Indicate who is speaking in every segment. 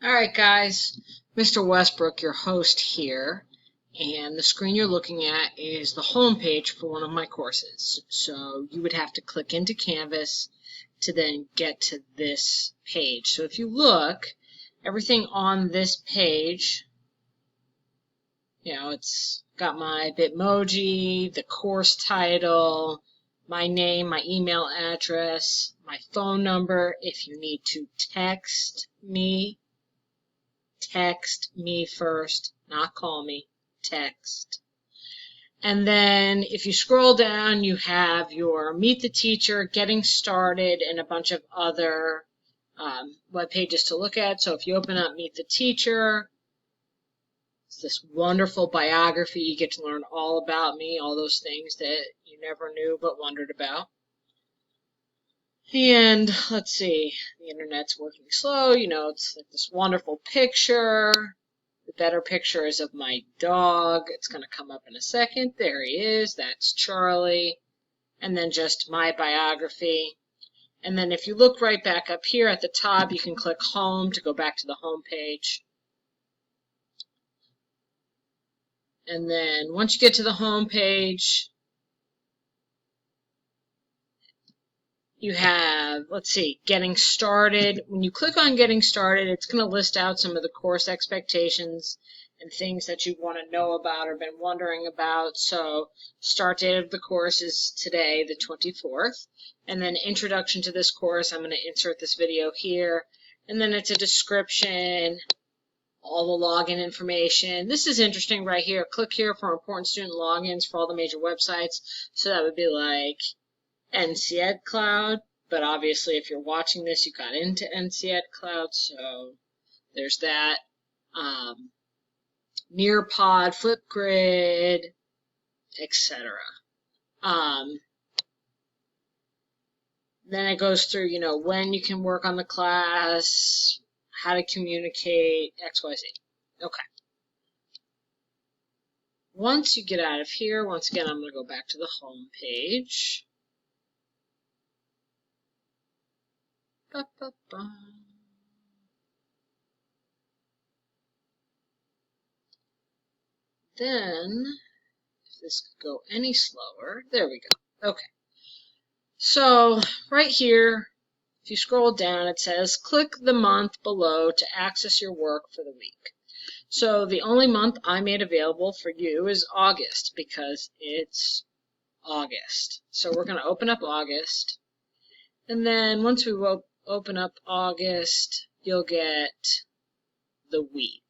Speaker 1: Alright guys, Mr. Westbrook, your host here, and the screen you're looking at is the home page for one of my courses. So you would have to click into Canvas to then get to this page. So if you look, everything on this page, it's got my Bitmoji, the course title, my name, my email address, my phone number if you need to text me first, not call me, text. And then if you scroll down, you have your Meet the Teacher, Getting Started, and a bunch of other web pages to look at. So if you open up Meet the Teacher, it's this wonderful biography. You get to learn all about me, all those things that you never knew but wondered about. And let's see, the internet's working slow. It's like this wonderful picture. The better picture is of my dog. It's going to come up in a second. There he is. That's Charlie. And then just my biography. And then if you look right back up here at the top, you can click Home to go back to the home page. And then once you get to the home page, you have, let's see, Getting Started. When you click on Getting Started, it's going to list out some of the course expectations and things that you want to know about or been wondering about. So start date of the course is today, the 24th. And then introduction to this course, I'm going to insert this video here. And then it's a description, all the login information. This is interesting right here. Click here for important student logins for all the major websites. So that would be like NCED Cloud, but obviously if you're watching this, you got into NCED Cloud, so there's that. Nearpod, Flipgrid, etc. Then it goes through, when you can work on the class, how to communicate, XYZ. Okay. Once you get out of here, once again, I'm going to go back to the home page. Then, if this could go any slower, there we go. Okay. So, right here, if you scroll down, it says, click the month below to access your work for the week. So, the only month I made available for you is August, because it's August. So, we're going to open up August. And then, once we open up August, you'll get the week.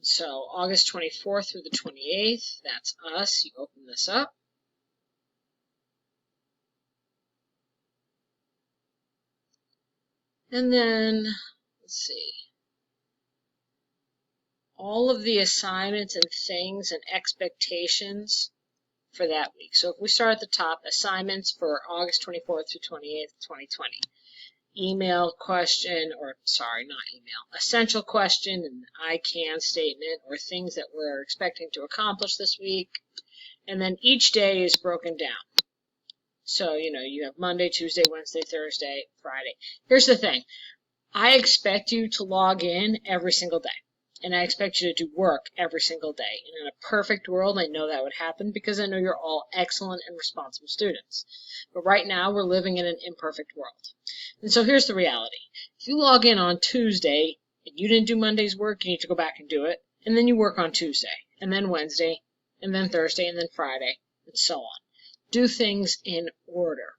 Speaker 1: So August 24th through the 28th, that's us. You open this up. And then, let's see, all of the assignments and things and expectations for that week. So if we start at the top, assignments for August 24th through 28th, 2020. Email question, or sorry, not email, essential question, and I can statement, or things that we're expecting to accomplish this week. And then each day is broken down. So, you have Monday, Tuesday, Wednesday, Thursday, Friday. Here's the thing. I expect you to log in every single day. And I expect you to do work every single day. And in a perfect world, I know that would happen because I know you're all excellent and responsible students. But right now, we're living in an imperfect world. And so here's the reality. If you log in on Tuesday and you didn't do Monday's work, you need to go back and do it. And then you work on Tuesday, and then Wednesday, and then Thursday, and then Friday, and so on. Do things in order.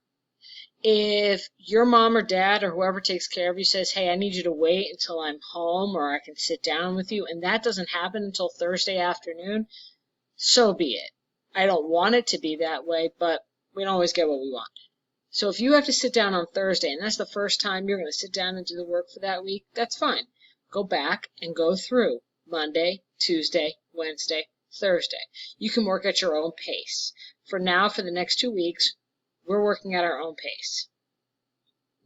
Speaker 1: If your mom or dad or whoever takes care of you says, hey, I need you to wait until I'm home or I can sit down with you, and that doesn't happen until Thursday afternoon, so be it. I don't want it to be that way, but we don't always get what we want. So if you have to sit down on Thursday, and that's the first time you're going to sit down and do the work for that week, that's fine. Go back and go through Monday, Tuesday, Wednesday, Thursday. You can work at your own pace. For now, for the next 2 weeks, we're working at our own pace.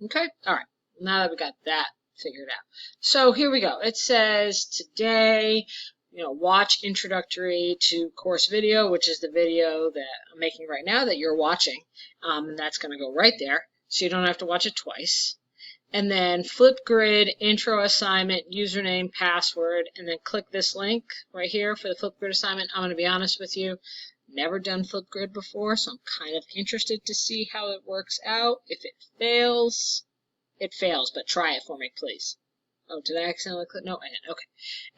Speaker 1: Okay? All right. Now that we got that figured out. So here we go. It says today, watch introductory to course video, which is the video that I'm making right now that you're watching. And that's going to go right there, so you don't have to watch it twice. and then Flipgrid intro assignment, username, password, and then click this link right here for the Flipgrid assignment. I'm going to be honest with you, never done Flipgrid before, so I'm kind of interested to see how it works out. If it fails, it fails, but try it for me, please. Oh, did I accidentally click? No, I didn't. Okay.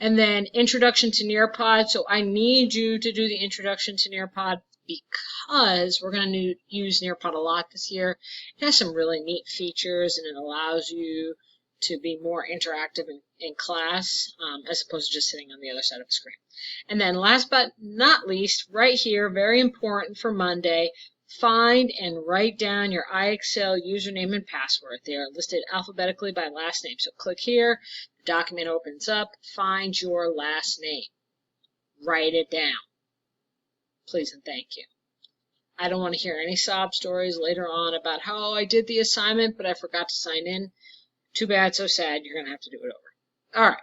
Speaker 1: And then introduction to Nearpod. So I need you to do the introduction to Nearpod because we're going to use Nearpod a lot this year. It has some really neat features and it allows you to be more interactive in class as opposed to just sitting on the other side of the screen. And then last but not least, right here, very important for Monday, find and write down your iExcel username and password. They are listed alphabetically by last name. So click here, the document opens up, find your last name. Write it down. Please and thank you. I don't want to hear any sob stories later on about how I did the assignment, but I forgot to sign in. Too bad, so sad. You're going to have to do it over. All right.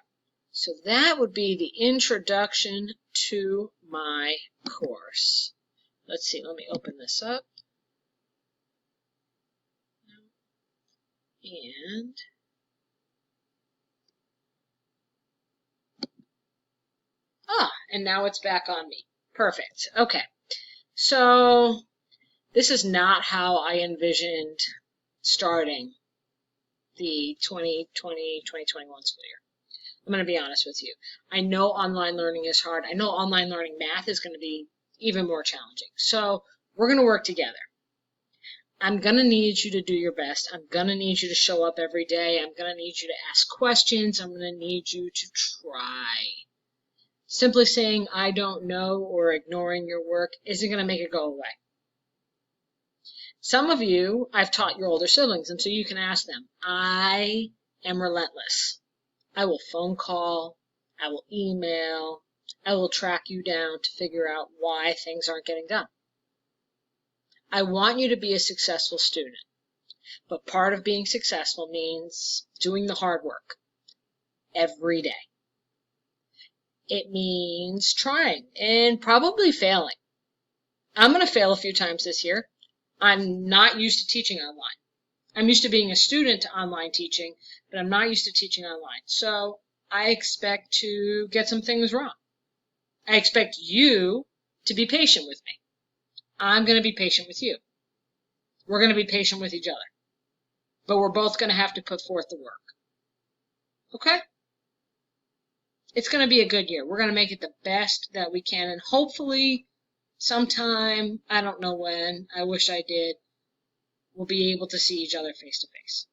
Speaker 1: So that would be the introduction to my course. Let's see. Let me open this up. And now it's back on me. Perfect. Okay. So this is not how I envisioned starting the 2020-2021 school year. I'm going to be honest with you. I know online learning is hard. I know online learning math is going to be even more challenging. So we're going to work together. I'm going to need you to do your best. I'm going to need you to show up every day. I'm going to need you to ask questions. I'm going to need you to try. Simply saying I don't know or ignoring your work isn't going to make it go away. Some of you, I've taught your older siblings, and so you can ask them. I am relentless. I will phone call. I will email. I will track you down to figure out why things aren't getting done. I want you to be a successful student, but part of being successful means doing the hard work every day. It means trying and probably failing. I'm going to fail a few times this year. I'm not used to teaching online. I'm used to being a student to online teaching, but I'm not used to teaching online. So I expect to get some things wrong. I expect you to be patient with me. I'm going to be patient with you. We're going to be patient with each other. But we're both going to have to put forth the work. Okay? It's going to be a good year. We're going to make it the best that we can, and hopefully sometime, I don't know when, I wish I did, we'll be able to see each other face to face.